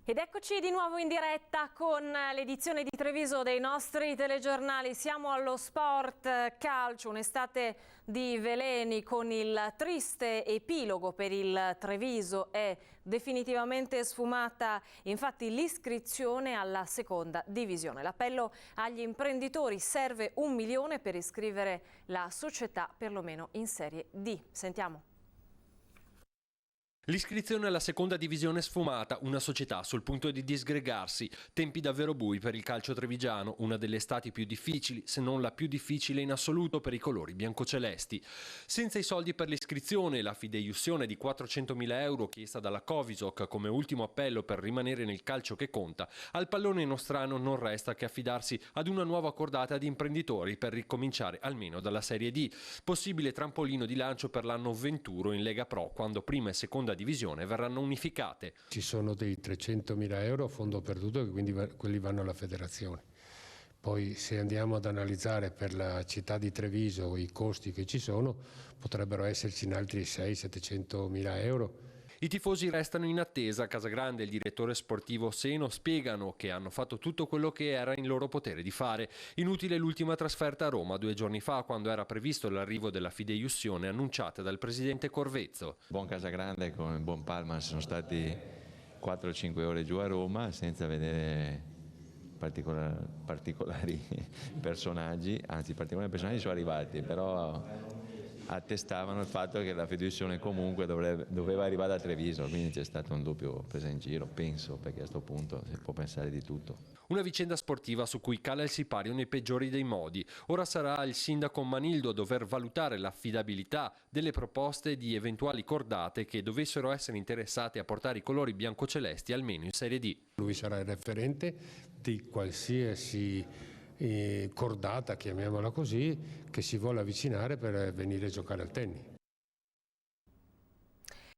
Ed eccoci di nuovo in diretta con l'edizione di Treviso dei nostri telegiornali. Siamo allo sport calcio, un'estate di veleni con il triste epilogo per il Treviso. È definitivamente sfumata infatti l'iscrizione alla seconda divisione. L'appello agli imprenditori: serve 1 milione per iscrivere la società perlomeno in Serie D. Sentiamo. L'iscrizione alla seconda divisione sfumata, una società sul punto di disgregarsi, tempi davvero bui per il calcio trevigiano, una delle estati più difficili, se non la più difficile in assoluto per i colori biancocelesti. Senza i soldi per l'iscrizione, la fideiussione di 400.000 euro chiesta dalla Covisoc come ultimo appello per rimanere nel calcio che conta, al pallone nostrano non resta che affidarsi ad una nuova cordata di imprenditori per ricominciare almeno dalla Serie D, possibile trampolino di lancio per l'anno venturo in Lega Pro, quando prima e seconda divisione verranno unificate. Ci sono dei 300.000 euro a fondo perduto che quindi quelli vanno alla federazione. Poi se andiamo ad analizzare per la città di Treviso i costi che ci sono, potrebbero esserci in altri 600-700.000 euro. I tifosi restano in attesa. Casagrande e il direttore sportivo Seno spiegano che hanno fatto tutto quello che era in loro potere di fare. Inutile l'ultima trasferta a Roma 2 giorni fa, quando era previsto l'arrivo della fideiussione annunciata dal presidente Corvezzo. Buon Casagrande con il buon Palma sono stati 4-5 ore giù a Roma senza vedere particolari personaggi, anzi particolari personaggi sono arrivati, però attestavano il fatto che la fideiussione comunque doveva arrivare da Treviso, quindi c'è stato un doppio presa in giro, penso, perché a questo punto si può pensare di tutto. Una vicenda sportiva su cui cala il sipario nei peggiori dei modi. Ora sarà il sindaco Manildo a dover valutare l'affidabilità delle proposte di eventuali cordate che dovessero essere interessate a portare i colori biancocelesti almeno in Serie D. Lui sarà il referente di qualsiasi cordata, chiamiamola così, che si vuole avvicinare per venire a giocare al tennis.